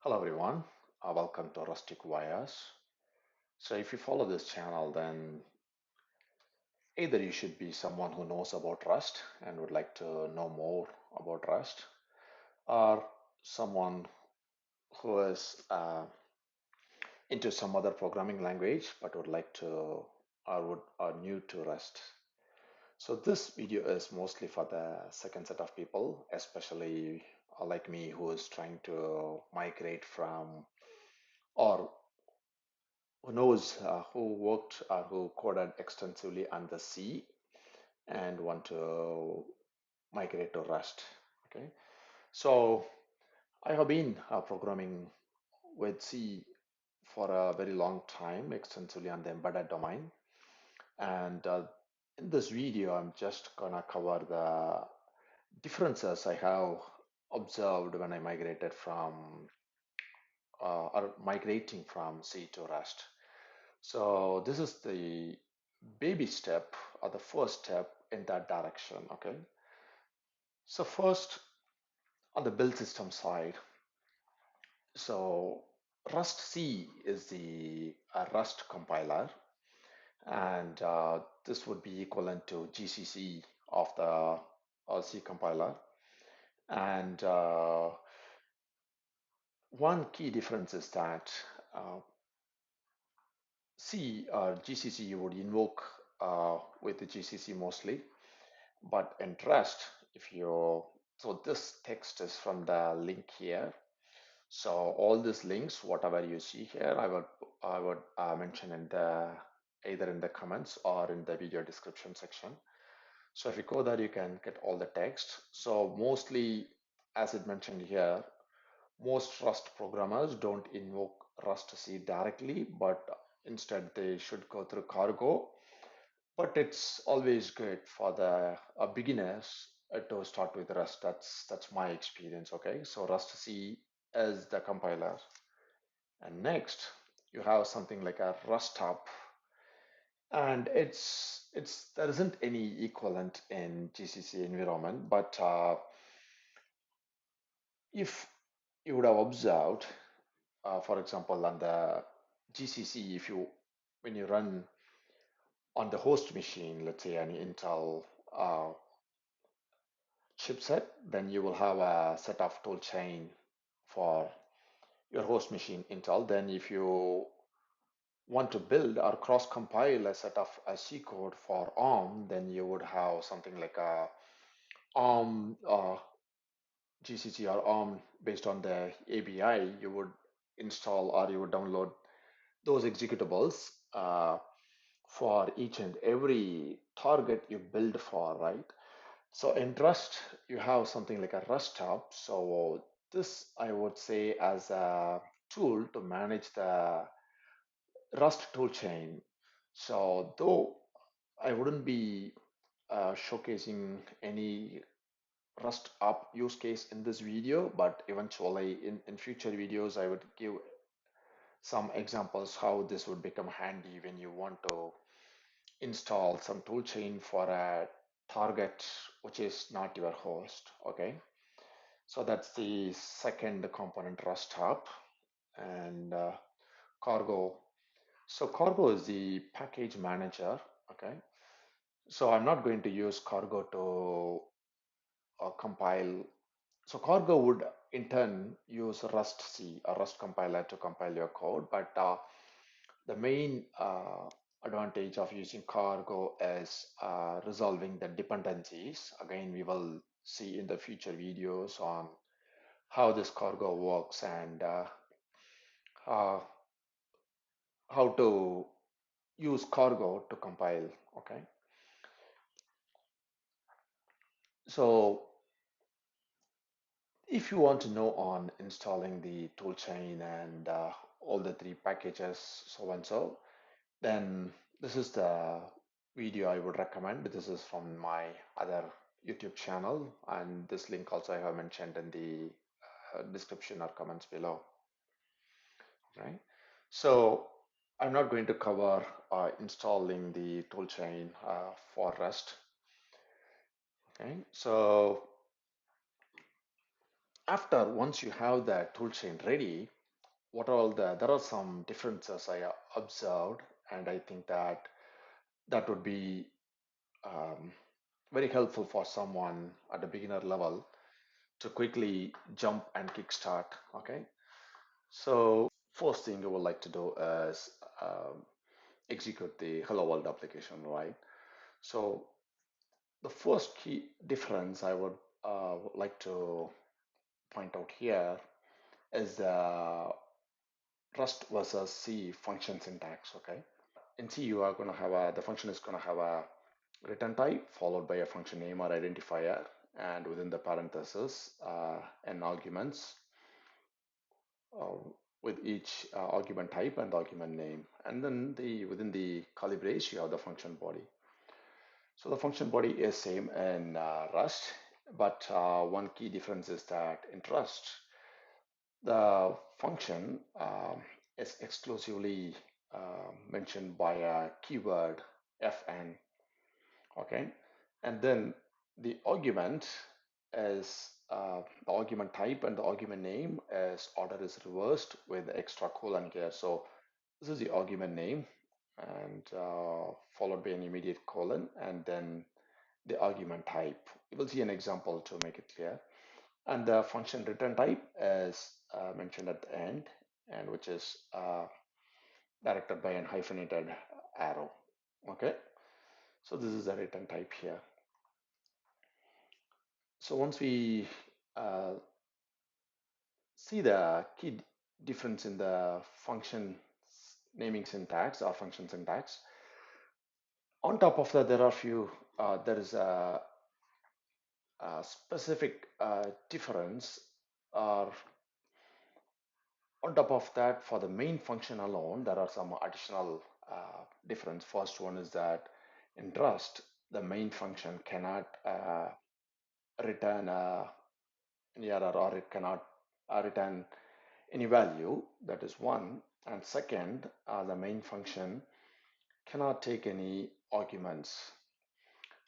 Hello everyone, welcome to Rustic Wires. So if you follow this channel, then either you should be someone who knows about Rust and would like to know more about Rust, or someone who is into some other programming language but would like to would are new to Rust. So this video is mostly for the second set of people, especially like me who is trying to migrate from or who knows who worked or who coded extensively on the C and want to migrate to Rust. Okay, so I have been programming with C for a very long time, extensively on the embedded domain. And in this video, I'm just gonna cover the differences I have observed when I migrated from or migrating from C to Rust. So this is the baby step or the first step in that direction. Okay. So first on the build system side, so Rust C is the Rust compiler, and this would be equivalent to GCC of the C compiler. And one key difference is that uh, C or GCC you would invoke with the GCC mostly, but in Rust, if you so this text is from the link here. So all these links, whatever you see here, I would mention in the either in the comments or in the video description section. So if you go there, you can get all the text. So mostly, as it mentioned here, most Rust programmers don't invoke Rust C directly, but instead they should go through Cargo. But it's always good for the beginners to start with Rust. That's my experience. Okay, so Rust C is the compiler, and next you have something like a Rust Hub, and it's there isn't any equivalent in GCC environment, but if you would have observed, for example, on the GCC, if you when you run on the host machine, let's say an Intel uh, chipset, then you will have a set of tool chain for your host machine Intel. Then if you want to build or cross compile a set of a C code for ARM, then you would have something like a ARM GCC or ARM based on the ABI. You would install or you would download those executables for each and every target you build for, right? So in Rust, you have something like a Rust hub. So this I would say as a tool to manage the Rust toolchain. So though I wouldn't be showcasing any Rust app use case in this video, but eventually in future videos, I would give some examples how this would become handy when you want to install some toolchain for a target which is not your host. Okay, so that's the second component, Rust Hub. And Cargo. So Cargo is the package manager. Okay, so I'm not going to use Cargo to compile. So Cargo would in turn use Rust C, a Rust compiler to compile your code, but the main advantage of using Cargo is resolving the dependencies. Again, we will see in the future videos on how this Cargo works and uh, how to use Cargo to compile. Okay, so if you want to know on installing the toolchain and all the three packages, so and so, then this is the video I would recommend. This is from my other YouTube channel, and this link also I have mentioned in the description or comments below. Right. So I'm not going to cover installing the toolchain for Rust. Okay. So After once you have the toolchain ready, what are all there are some differences I observed, and I think that that would be um, very helpful for someone at the beginner level to quickly jump and kickstart. Okay, so first thing you would like to do is execute the Hello World application, right? So the first key difference I would like to point out here is the Rust versus C function syntax. Okay, in C you are going to have the function is going to have a return type followed by a function name or identifier, and within the parentheses n arguments uh, with each argument type and argument name, and then the within the curly brace you have the function body. So the function body is same in Rust, but one key difference is that in Rust the function is exclusively mentioned by a keyword fn. Okay, and then the argument is the argument type and the argument name as order is reversed with extra colon here. So this is the argument name and followed by an immediate colon and then the argument type. You will see an example to make it clear. And the function return type is mentioned at the end, and which is directed by an hyphenated arrow. Okay, so this is the return type here. So once we uh, see the key difference in the function naming syntax or function syntax, on top of that, there are few. There is a specific difference, or on top of that, for the main function alone, there are some additional difference. First one is that in Rust, the main function cannot return an error, or it cannot return any value. That is one. And second, the main function cannot take any arguments.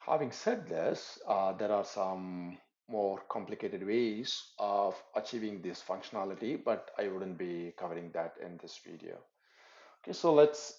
Having said this, there are some more complicated ways of achieving this functionality, but I wouldn't be covering that in this video. Okay, so let's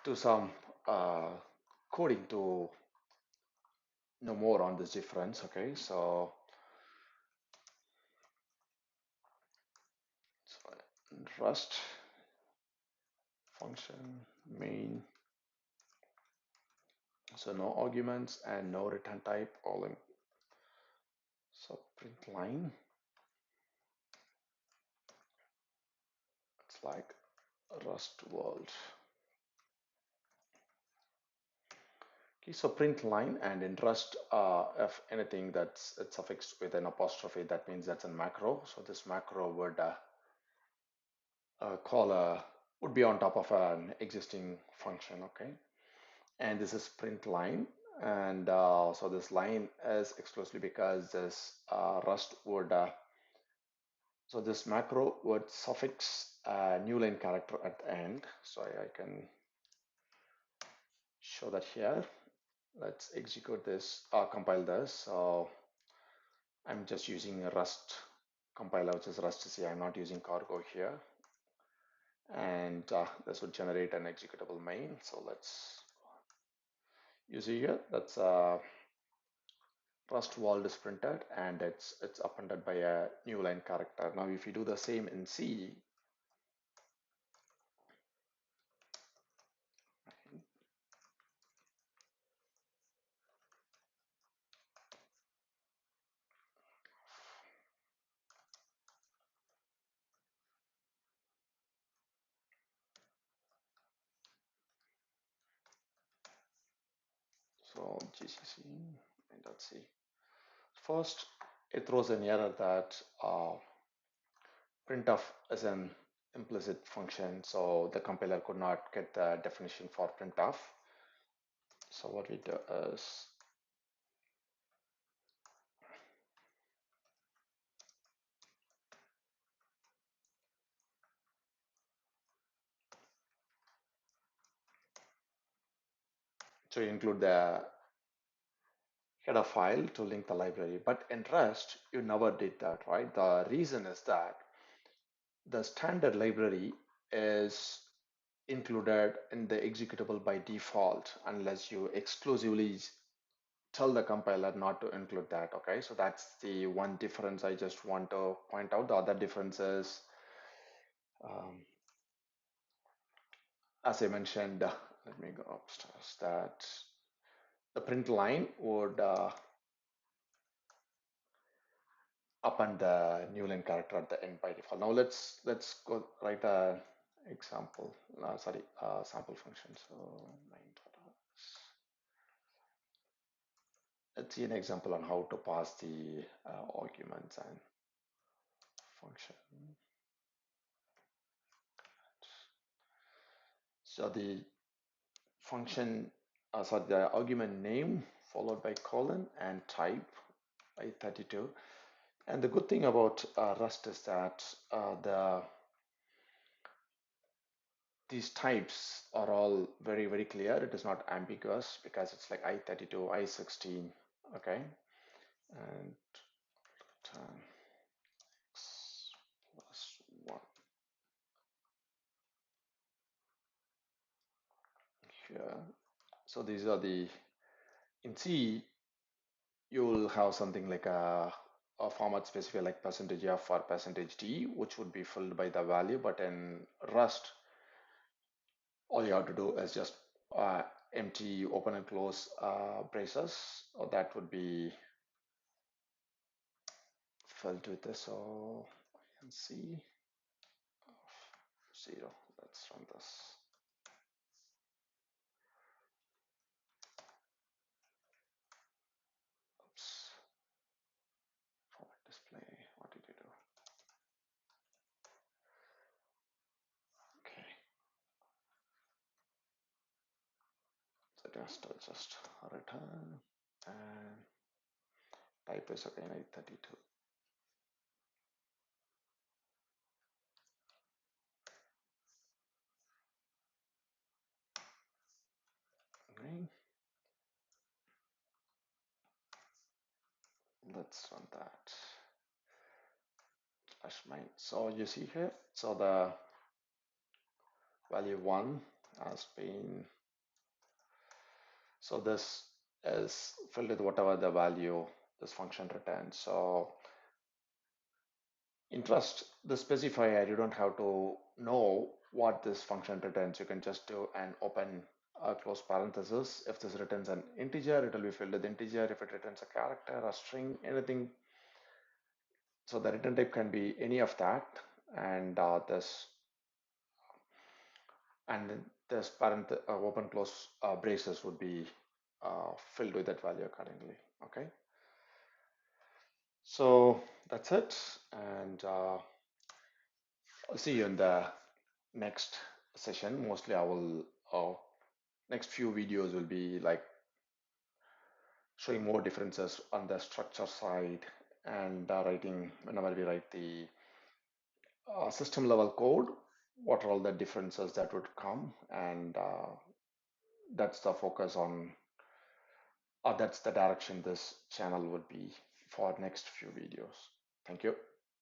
do some uh, coding to know more on this difference. Okay, so Rust function main, so no arguments and no return type, all in. So print line, it's like Rust world. Okay, so print line, and in Rust, if anything that's it's suffixed with an apostrophe, that means that's a macro. So this macro would call a would be on top of an existing function. Okay, and this is print line, and so this line is exclusively because this Rust would so this macro would suffix a new line character at the end. So I can show that here. Let's execute this, compile this. So I'm just using a Rust compiler, which is Rust C. I'm not using cargo here. And this would generate an executable main. So let's use it here. That's Rust world is printed, and it's appended by a new line character. Now, if you do the same in C, so GCC and .c. First, it throws an error that printf is an implicit function, so the compiler could not get the definition for printf. So what we do is to include the header file to link the library. But in Rust, you never did that, right? The reason is that the standard library is included in the executable by default unless you exclusively tell the compiler not to include that. Okay, so that's the one difference I just want to point out. The other difference is, um, as I mentioned, let me go upstairs, that the print line would append the new line character at the end by default. Now let's go write a example. Sorry, sample function. So let's see an example on how to pass the arguments and function. So the function, sorry, the argument name followed by colon and type by 32. And the good thing about Rust is that these types are all very clear. It is not ambiguous because it's like I32, I16, okay, and 10 x plus 1 here. So these are the, in C, you'll have something like a format specifier like percentage %f or percentage %d, which would be filled by the value. But in Rust, all you have to do is just empty open and close braces. So that would be filled with this. So I can see 0. Let's run this. Oops. Format display. What did you do? Okay. So just return and type is again I32. Okay. Let's run that. Slash main. So you see here, so the value 1 has been, so this is filled with whatever the value this function returns. So in Rust, the specifier, you don't have to know what this function returns. You can just do an open close parenthesis. If this returns an integer, it will be filled with integer. If it returns a character, a string, anything. So the return type can be any of that, and this parent open close braces would be filled with that value accordingly. Okay, so that's it, and I'll see you in the next session. Mostly I will next few videos will be like showing more differences on the structure side and writing, whenever we write the system level code, what are all the differences that would come, and that's the focus on, or that's the direction this channel would be for next few videos. Thank you.